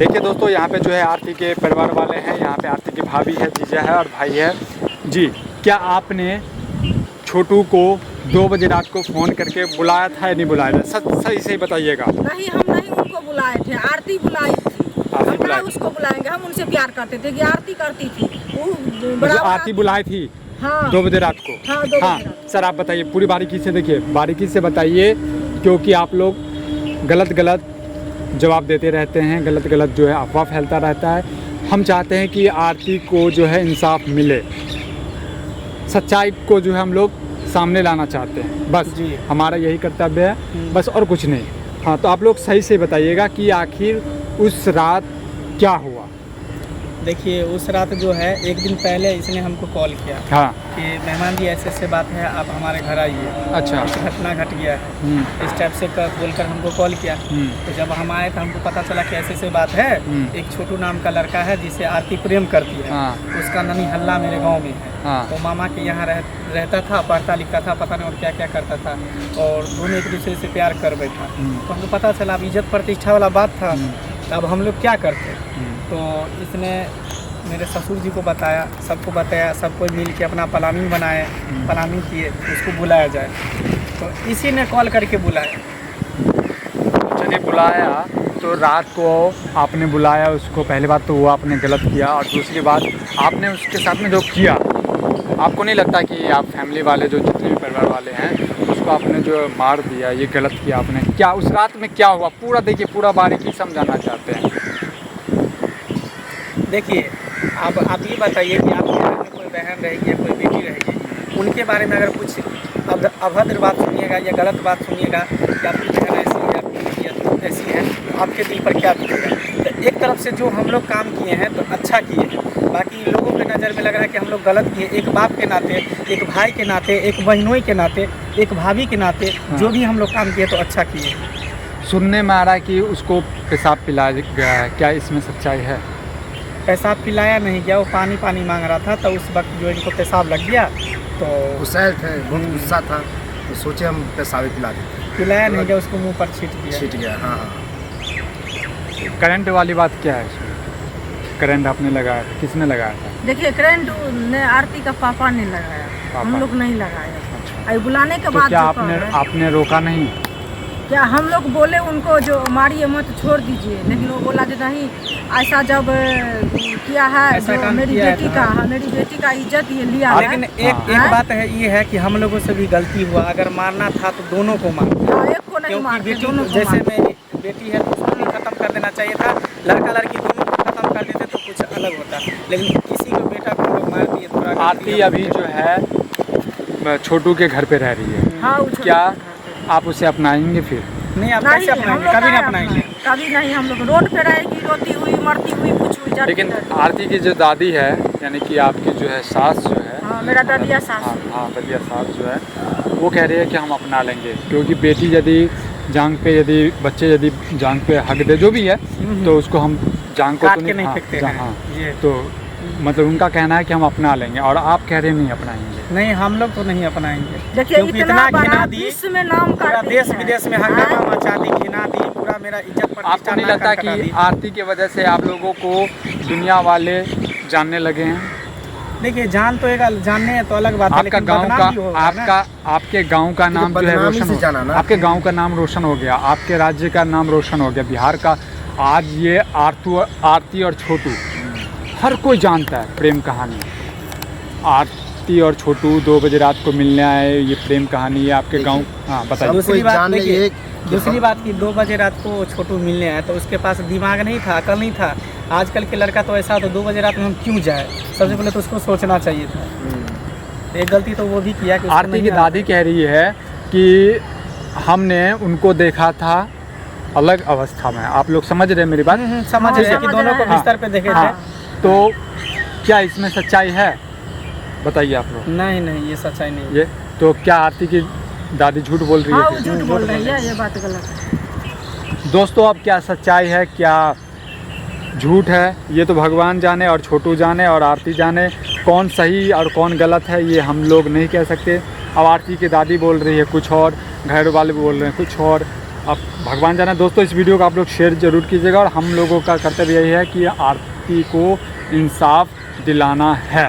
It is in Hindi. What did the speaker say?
देखिए दोस्तों, यहाँ पे जो है आरती के परिवार वाले हैं। यहाँ पे आरती की भाभी है, जीजा है और भाई है जी। क्या आपने छोटू को 2 बजे रात को फ़ोन करके बुलाया था या नहीं बुलाया था? सही सही बताइएगा। नहीं, हम नहीं उनको बुलाए थे, आरती बुलाई थी। हम बुलाए उसको बुलाएंगे, हम उनसे प्यार करते थे कि आरती करती थी वो आरती बुलाई थी। हाँ, 2 बजे रात को। हाँ, 2 हाँ सर, आप बताइए पूरी बारीकी से। देखिए बारीकी से बताइए, क्योंकि आप लोग गलत जवाब देते रहते हैं, गलत जो है अफवाह फैलता रहता है। हम चाहते हैं कि आरती को जो है इंसाफ मिले, सच्चाई को जो है हम लोग सामने लाना चाहते हैं। बस जी, हमारा यही कर्तव्य है, बस और कुछ नहीं। हाँ, तो आप लोग सही से बताइएगा कि आखिर उस रात क्या हुआ। देखिए उस रात जो है, एक दिन पहले इसने हमको कॉल किया हाँ कि मेहमान जी ऐसे बात है, आप हमारे घर आइए। अच्छा, कुछ घटना घट गया है, इस टाइप से बोलकर हमको कॉल किया। तो जब हम आए तो हमको पता चला कि ऐसे बात है। एक छोटू नाम का लड़का है जिसे आरती प्रेम करती है। हाँ। उसका ननी हल्ला मेरे गाँव में है। हाँ। तो मामा के यहाँ रहता था, पढ़ता लिखता था, पता नहीं और क्या क्या करता था, और दोनों एक दूसरे से प्यार कर बैठा। तो हमको पता चला, अब इज्जत प्रतिष्ठा वाला बात था। अब हम लोग क्या करते। तो इसने मेरे ससुर जी को बताया, सबको बताया, सब कोई मिल के अपना प्लानिंग बनाए, प्लानिंग किए उसको बुलाया जाए। तो इसी ने कॉल करके बुलाया। चलिए बुलाया, तो रात को आपने बुलाया उसको। पहली बात तो वो आपने गलत किया, और दूसरी बात आपने उसके साथ में जो किया, आपको नहीं लगता कि आप फैमिली वाले जो जितने भी परिवार वाले हैं उसको आपने जो मार दिया, ये गलत किया आपने? क्या उस रात में क्या हुआ पूरा देखिए, पूरा बारीकी समझाना चाहते हैं। देखिए अब आप ये बताइए कि आपके घर में कोई बहन रहेगी या कोई बेटी रहेगी, उनके बारे में अगर कुछ अभद्र बात सुनिएगा या गलत बात सुनिएगा कि आपकी बहन ऐसी है, आपकी बेटी ऐसी है, तो आपके दिल पर क्या बीतेगा। तो एक तरफ से जो हम लोग काम किए हैं तो अच्छा किए हैं, बाकी लोगों के नज़र में लग रहा है कि हम लोग गलत किए। एक बाप के नाते, एक भाई के नाते, एक बहनोई के नाते, एक भाभी के नाते जो भी हम लोग काम किए तो अच्छा किए। सुनने में आ रहा है कि उसको पेशाब पिलाया गया है, क्या इसमें सच्चाई है? पेशाब पिलाया नहीं गया, वो पानी मांग रहा था, तो उस वक्त जो इनको पेशाब लग गया। तो गुस्सा थे, बहुत गुस्सा था, तो सोचे हम पेशाब पिला देते। पिलाया नहीं गया, उसको मुंह पर छीट गया। हाँ। करंट वाली बात क्या है इसमें? करंट आपने लगाया था, किसने लगाया था? देखिए, करंट ने आरती का पापा ने लगाया, हम लोग नहीं लगाया। अच्छा। बुलाने के बाद क्या आपने रोका नहीं? क्या हम लोग बोले उनको जो मारिए मत, छोड़ दीजिए, लेकिन वो बोला जो नहीं, ऐसा जब किया है जो मेरी बेटी का इज्जत ये लिया है। लेकिन एक बात है, ये है कि हम लोगों से भी गलती हुआ। अगर मारना था तो दोनों को मार, एक को नहीं मार, दोनों को। जैसे मेरी बेटी है तो उसको भी खत्म कर देना चाहिए था, लड़का लड़की दोनों को खत्म कर देते तो कुछ अलग होता। लेकिन किसी को बेटा को लोग मार दिए। थोड़ा आरती अभी जो है छोटू के घर पे रह रही है। हाँ, क्या आप उसे अपनाएंगे फिर? नहीं, आप कैसे अपनाएंगे? कभी नहीं अपनाएंगे। कभी नहीं। हम लोग रोड पे रहेगी, रोती हुई, मरती हुई, कुछ हुई। लेकिन आरती की जो दादी है, यानी कि आपकी जो है सास जो है, हाँ, मेरा ददिया सास। हाँ ददिया सास जो है, वो कह रही है कि हम अपना लेंगे, क्योंकि बेटी यदि जांग पे, यदि बच्चे यदि जांग पे हक दे जो भी है, तो उसको हम जांग को तो नहीं फेंकते हैं। हाँ, तो मतलब उनका कहना है कि हम अपना लेंगे, और आप कह रहे नहीं अपनाएंगे। नहीं, हम लोग तो नहीं अपनाएंगे। देखिए, इतना घिना दी, इसमें नाम पूरा देश विदेश में हंगामा मचा दी, घिना दी, पूरा मेरा इज्जत प्रतिष्ठा। आपको नहीं लगता कि आरती की वजह से आप लोगों को दुनिया वाले जानने लगे हैं? देखिए, जानने तो अलग बात है, आपका गांव का, आपके गांव का नाम जो है रोशन हो, आपके गांव का नाम रोशन हो गया, आपके राज्य का नाम रोशन हो गया, बिहार का। आज ये आरती और छोटू हर कोई जानता है प्रेम कहानी। आरती और छोटू 2 बजे रात को मिलने आए, ये प्रेम कहानी है आपके गांव। हाँ बताइए। दूसरी बात कि 2 बजे रात को छोटू मिलने आए तो उसके पास दिमाग नहीं था, अकल नहीं था। आजकल के लड़का तो ऐसा, तो 2 बजे रात में हम क्यों जाए? सबसे पहले तो उसको सोचना चाहिए था। एक गलती तो वो भी किया कि आरती की दादी कह रही है कि हमने उनको देखा था अलग अवस्था में। आप लोग समझ रहे हैं मेरी बात? समझ रहे हैं कि दोनों को बिस्तर पे देखे थे। तो क्या इसमें सच्चाई है? बताइए आप लोग। नहीं, ये सच्चाई नहीं। ये तो क्या आरती की दादी झूठ बोल रही है? हाँ, झूठ बोल रही है, ये बात गलत है। दोस्तों, अब क्या सच्चाई है, क्या झूठ है, ये तो भगवान जाने और छोटू जाने और आरती जाने। कौन सही और कौन गलत है ये हम लोग नहीं कह सकते। अब आरती की दादी बोल रही है कुछ और, घर वाले बोल रहे हैं कुछ और, अब भगवान जाने। दोस्तों इस वीडियो को आप लोग शेयर ज़रूर कीजिएगा और हम लोगों का कर्तव्य यही है कि आरती को इंसाफ दिलाना है।